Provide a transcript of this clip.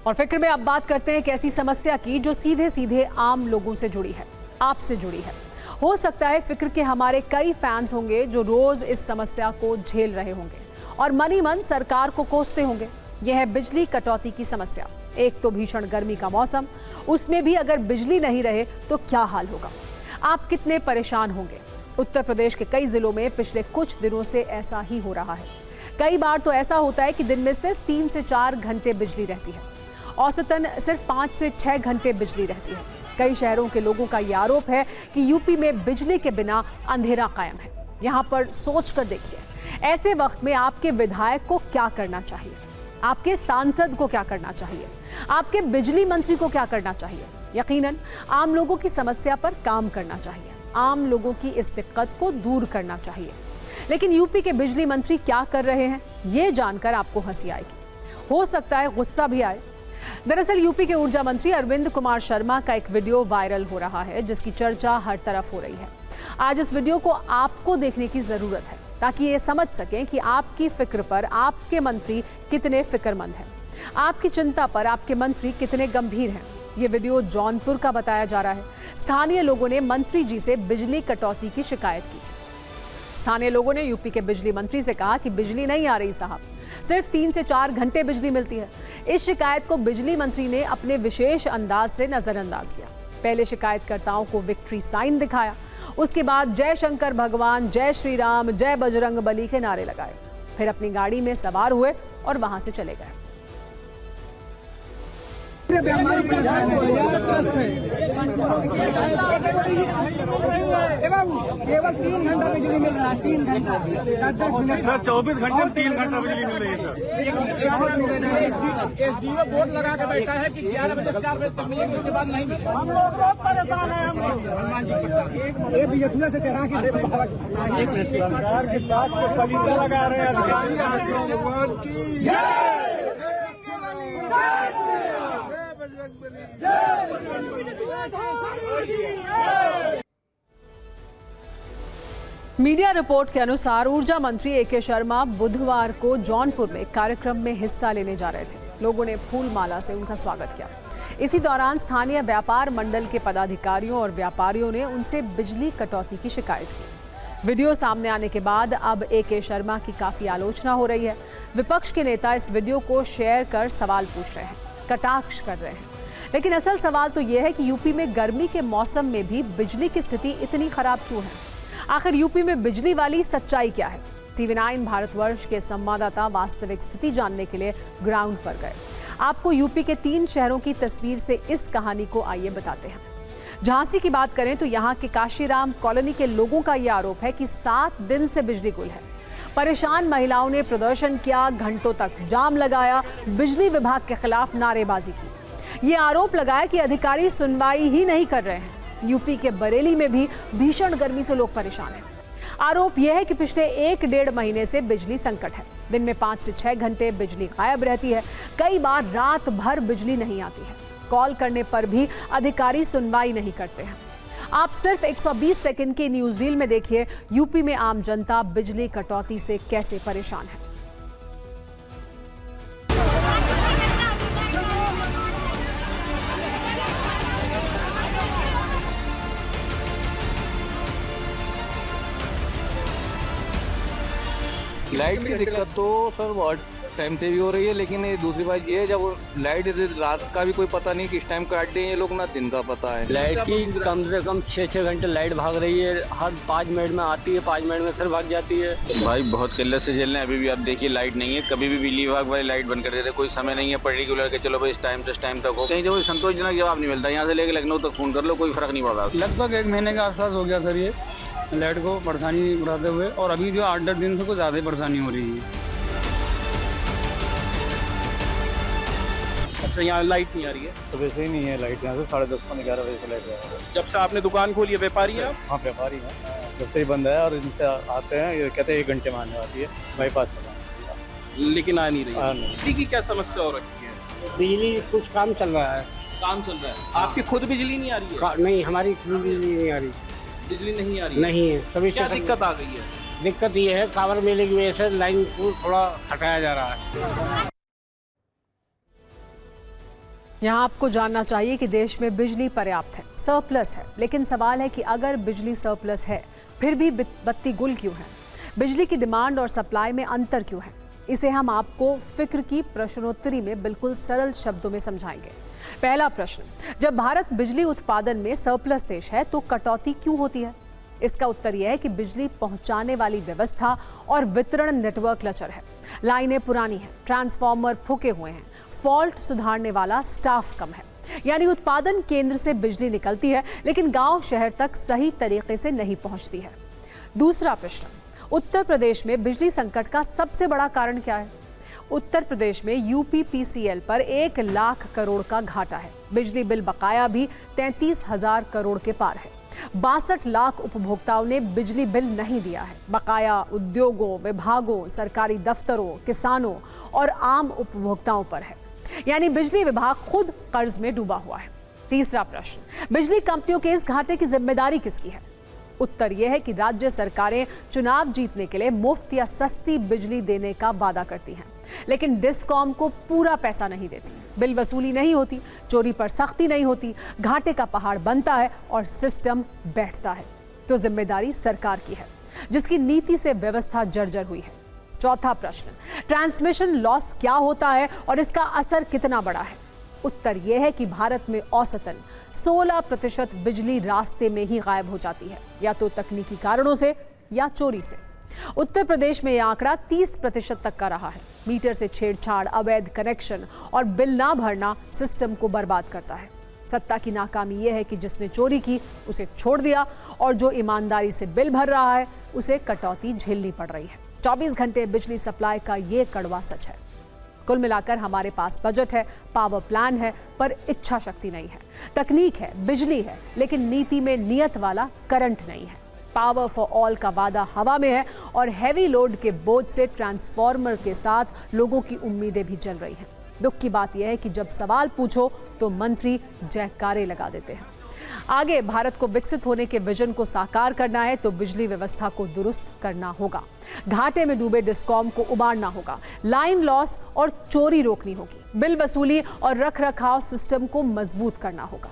और फिक्र में अब बात करते हैं एक ऐसी समस्या की जो सीधे सीधे आम लोगों से जुड़ी है, आपसे जुड़ी है। हो सकता है फिक्र के हमारे कई फैंस होंगे जो रोज इस समस्या को झेल रहे होंगे और मन ही मन सरकार को कोसते होंगे। यह है बिजली कटौती की समस्या। एक तो भीषण गर्मी का मौसम, उसमें भी अगर बिजली नहीं रहे तो क्या हाल होगा, आप कितने परेशान होंगे। उत्तर प्रदेश के कई जिलों में पिछले कुछ दिनों से ऐसा ही हो रहा है। कई बार तो ऐसा होता है कि दिन में सिर्फ 3 से 4 घंटे बिजली रहती है, औसतन सिर्फ 5 से 6 घंटे बिजली रहती है। कई शहरों के लोगों का यह आरोप है कि यूपी में बिजली के बिना अंधेरा कायम है। यहाँ पर सोच कर देखिए, ऐसे वक्त में आपके विधायक को क्या करना चाहिए, आपके सांसद को क्या करना चाहिए, आपके बिजली मंत्री को क्या करना चाहिए। यकीनन आम लोगों की समस्या पर काम करना चाहिए, आम लोगों की इस दिक्कत को दूर करना चाहिए। लेकिन यूपी के बिजली मंत्री क्या कर रहे हैं, ये जानकर आपको हंसी आएगी, हो सकता है गुस्सा भी आए। दरअसल यूपी के ऊर्जा मंत्री अरविंद कुमार शर्मा का एक वीडियो वायरल हो रहा है जिसकी चर्चा हर तरफ हो रही है। आज इस वीडियो को आपको देखने की जरूरत है ताकि ये समझ सकें कि आपकी फिक्र पर आपके मंत्री कितने फिक्रमंद हैं, आपकी चिंता पर आपके मंत्री कितने गंभीर हैं। ये वीडियो जौनपुर का बताया जा रहा है। स्थानीय लोगों ने मंत्री जी से बिजली कटौती की शिकायत की। स्थानीय लोगों ने यूपी के बिजली मंत्री से कहा कि बिजली नहीं आ रही साहब, सिर्फ 3 से 4 घंटे बिजली मिलती है। इस शिकायत को बिजली मंत्री ने अपने विशेष अंदाज से नजरअंदाज किया। पहले शिकायतकर्ताओं को विक्ट्री साइन दिखाया, उसके बाद जय शंकर भगवान, जय श्री राम, जय बजरंग बली के नारे लगाए। फिर अपनी गाड़ी में सवार हुए और वहां से चले गए। केवल 3 घंटा बिजली मिल रहा है, 3 घंटा 24 घंटे में 3 घंटा बिजली मिल रही है सर। एसडीओ बोर्ड लगा के बैठा है कि 11 बजे 4 बजे तक मिलेगी, उसके बाद नहीं मिलेगी। हम लोग बहुत परेशान है। हम ये बीएचयू से चढ़ा के सरकार के साथ पॉलिसी लगा रहे हैं। मीडिया रिपोर्ट के अनुसार ऊर्जा मंत्री ए.के. शर्मा बुधवार को जौनपुर में कार्यक्रम में हिस्सा लेने जा रहे थे। लोगों ने फूल माला से उनका स्वागत किया। इसी दौरान स्थानीय व्यापार मंडल के पदाधिकारियों और व्यापारियों ने उनसे बिजली कटौती की शिकायत की। वीडियो सामने आने के बाद अब ए.के. शर्मा की काफी आलोचना हो रही है। विपक्ष के नेता इस वीडियो को शेयर कर सवाल पूछ रहे हैं, कटाक्ष कर रहे हैं। लेकिन असल सवाल तो यह है कि यूपी में गर्मी के मौसम में भी बिजली की स्थिति इतनी खराब क्यों है। आखिर यूपी में बिजली वाली सच्चाई क्या है। टीवी9 भारतवर्ष के संवाददाता वास्तविक स्थिति जानने के लिए ग्राउंड पर गए। आपको यूपी के 3 शहरों की तस्वीर से इस कहानी को आइए बताते हैं। झांसी की बात करें तो यहाँ के काशीराम कॉलोनी के लोगों का यह आरोप है कि 7 दिन से बिजली गुल है। परेशान महिलाओं ने प्रदर्शन किया, घंटों तक जाम लगाया, बिजली विभाग के खिलाफ नारेबाजी की। ये आरोप लगाया कि अधिकारी सुनवाई ही नहीं कर रहे हैं। यूपी के बरेली में भी भीषण गर्मी से लोग परेशान हैं। आरोप यह है कि पिछले 1-1.5 महीने से बिजली संकट है। दिन में 5 से 6 घंटे बिजली गायब रहती है। कई बार रात भर बिजली नहीं आती है। कॉल करने पर भी अधिकारी सुनवाई नहीं करते हैं। आप सिर्फ 120 सेकंड के न्यूज रील में देखिए यूपी में आम जनता बिजली कटौती से कैसे परेशान है। लाइट की दिक्कत तो सर बहुत टाइम से भी हो रही है, लेकिन ये दूसरी बात ये है जब लाइट रात का भी कोई पता नहीं किस टाइम काट दें ये लोग, ना दिन का पता है। लाइट की कम से कम 6-6 घंटे लाइट भाग रही है। हर 5 मिनट में आती है, 5 मिनट में फिर भाग जाती है। भाई बहुत किल्लत से झेल रहे हैं। अभी भी आप देखिए लाइट नहीं है, कभी भी बिजली विभाग वाले लाइट बंद कर देते, कोई समय नहीं है पर्टिकुलर के चलो भाई इस टाइम से इस टाइम तक हो। कहीं जो संतोषजनक जवाब नहीं मिलता। यहाँ से लेकर लखनऊ तक फोन कर लो, कोई फर्क नहीं पड़ता। लगभग 1 महीने के आसपास हो गया सर ये लाइट को परेशानी उठाते हुए, और अभी जो 8-10 दिन से कुछ ज़्यादा परेशानी हो रही है। अच्छा, यहाँ लाइट नहीं आ रही है? सुबह से ही नहीं है लाइट, यहाँ से 10:30-11 बजे से लाइट आ रही है। जब से आपने दुकान खोली है, व्यापारी है? हाँ व्यापारी है, जब से ही बंद है। और इनसे आते हैं, ये कहते हैं 1 घंटे में आने वाली है, बाईपास में, लेकिन आ नहीं रही। हाँ, नहीं। बिजली की क्या समस्या हो रखी है? बिजली कुछ काम चल रहा है। काम चल रहा है? आपकी खुद बिजली नहीं आ रही है? नहीं, हमारी खुद बिजली नहीं आ रही। बिजली नहीं आ रही है? नहीं है। सभी क्या दिक्कत आ गई है? दिक्कत ये है कांवर मेले की वजह से लाइन को थोड़ा हटाया जा रहा है। यहाँ आपको जानना चाहिए कि देश में बिजली पर्याप्त है, सरप्लस है, लेकिन सवाल है कि अगर बिजली सरप्लस है फिर भी बत्ती गुल क्यों है? बिजली की डिमांड और सप्लाई में अंतर क्यों है? इसे हम आपको फिक्र की प्रश्नोत्तरी में बिल्कुल सरल शब्दों में समझाएंगे। पहला प्रश्न, जब भारत बिजली उत्पादन में सरप्लस देश है तो कटौती क्यों होती है? इसका उत्तर यह है कि बिजली पहुंचाने वाली व्यवस्था और वितरण नेटवर्क लचर है, लाइनें पुरानी हैं, ट्रांसफार्मर फूके हुए हैं, फॉल्ट सुधारने वाला स्टाफ कम है। यानी उत्पादन केंद्र से बिजली निकलती है लेकिन गांव शहर तक सही तरीके से नहीं पहुंचती है। दूसरा प्रश्न, उत्तर प्रदेश में बिजली संकट का सबसे बड़ा कारण क्या है? उत्तर प्रदेश में यूपीपीसीएल पर 1 लाख करोड़ का घाटा है। बिजली बिल बकाया भी 33,000 करोड़ के पार है। 62 लाख उपभोक्ताओं ने बिजली बिल नहीं दिया है। बकाया उद्योगों, विभागों, सरकारी दफ्तरों, किसानों और आम उपभोक्ताओं पर है। यानी बिजली विभाग खुद कर्ज में डूबा हुआ है। तीसरा प्रश्न, बिजली कंपनियों के इस घाटे की जिम्मेदारी किसकी है? उत्तर यह है कि राज्य सरकारें चुनाव जीतने के लिए मुफ्त या सस्ती बिजली देने का वादा करती हैं, लेकिन डिस्कॉम को पूरा पैसा नहीं देती। बिल वसूली नहीं होती, चोरी पर सख्ती नहीं होती, घाटे का पहाड़ बनता है और सिस्टम बैठता है। तो जिम्मेदारी सरकार की है, जिसकी नीति से व्यवस्था जर्जर हुई है। चौथा प्रश्न, ट्रांसमिशन लॉस क्या होता है और इसका असर कितना बड़ा है? उत्तर यह है कि भारत में औसतन 16% बिजली रास्ते में ही गायब हो जाती है, या तो तकनीकी कारणों से या चोरी से। उत्तर प्रदेश में यह आंकड़ा 30% तक का रहा है। मीटर से छेड़छाड़, अवैध कनेक्शन और बिल ना भरना सिस्टम को बर्बाद करता है। सत्ता की नाकामी यह है कि जिसने चोरी की उसे छोड़ दिया और जो ईमानदारी से बिल भर रहा है उसे कटौती झेलनी पड़ रही है। 24 घंटे बिजली सप्लाई का ये कड़वा सच है। कुल मिलाकर हमारे पास बजट है, पावर प्लान है, पर इच्छा शक्ति नहीं है। तकनीक है, बिजली है, लेकिन नीति में नियत वाला करंट नहीं है। पावर फॉर ऑल का वादा हवा में है और हैवी लोड के बोझ से ट्रांसफार्मर के साथ लोगों की उम्मीदें भी जल रही हैं। दुख की बात यह है कि जब सवाल पूछो तो मंत्री जयकारे लगा देते हैं। आगे भारत को विकसित होने के विजन को साकार करना है तो बिजली व्यवस्था को दुरुस्त करना होगा। घाटे में डूबे डिस्कॉम को उबारना होगा, लाइन लॉस और चोरी रोकनी होगी, बिल वसूली और रखरखाव सिस्टम को मजबूत करना होगा।